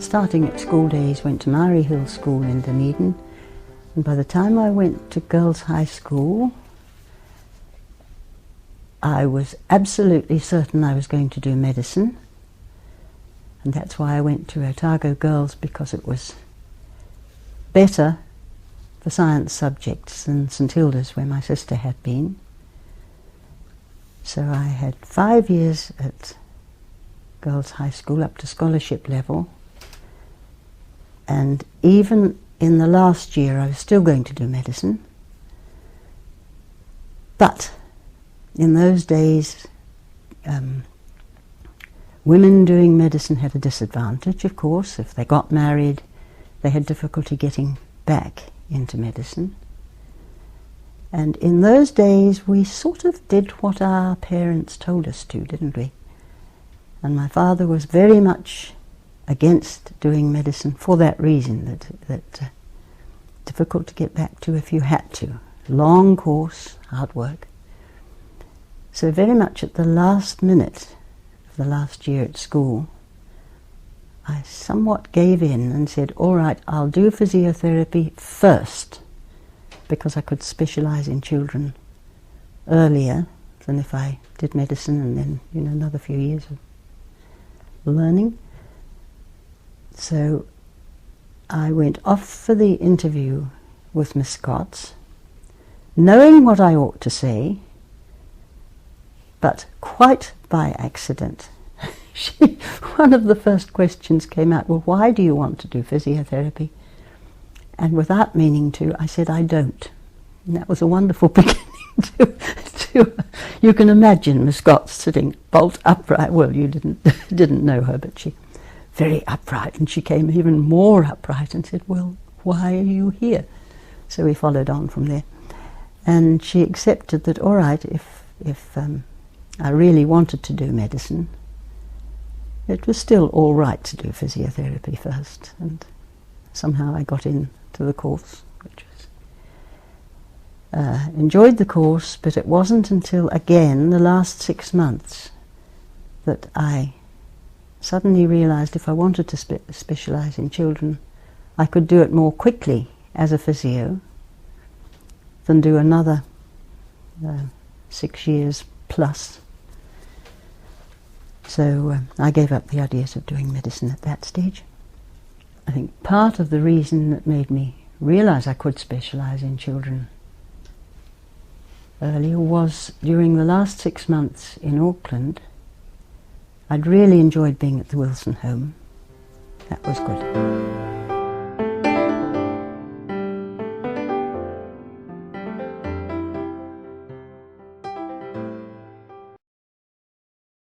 starting at school days, went to Maury Hill School in Dunedin, and by the time I went to girls' high school, I was absolutely certain I was going to do medicine, and that's why I went to Otago Girls, because it was better for science subjects than St Hilda's, where my sister had been. So I had 5 years at girls' high school up to scholarship level, and even in the last year I was still going to do medicine. But in those days, women doing medicine had a disadvantage, of course. If they got married, they had difficulty getting back into medicine. And in those days we sort of did what our parents told us to, didn't we? And my father was very much against doing medicine for that reason, that difficult to get back to if you had to. Long course, hard work. So very much at the last minute of the last year at school, I somewhat gave in and said, all right, I'll do physiotherapy first, because I could specialise in children earlier than if I did medicine and then, another few years of learning. So I went off for the interview with Miss Scott's, knowing what I ought to say, but quite by accident. One of the first questions came out, well, why do you want to do physiotherapy? And without meaning to, I said, I don't. And that was a wonderful beginning to you can imagine Miss Scott sitting bolt upright. Well, you didn't know her, but she very upright, and she came even more upright and said, well, why are you here? So we followed on from there. And she accepted that, all right, if I really wanted to do medicine, it was still all right to do physiotherapy first. And somehow I got into the course, which was enjoyed the course, but it wasn't until, again, the last 6 months that I suddenly realised if I wanted to specialise in children, I could do it more quickly as a physio than do another 6 years plus. So I gave up the ideas of doing medicine at that stage. I think part of the reason that made me realise I could specialise in children earlier was during the last 6 months in Auckland, I'd really enjoyed being at the Wilson home. That was good.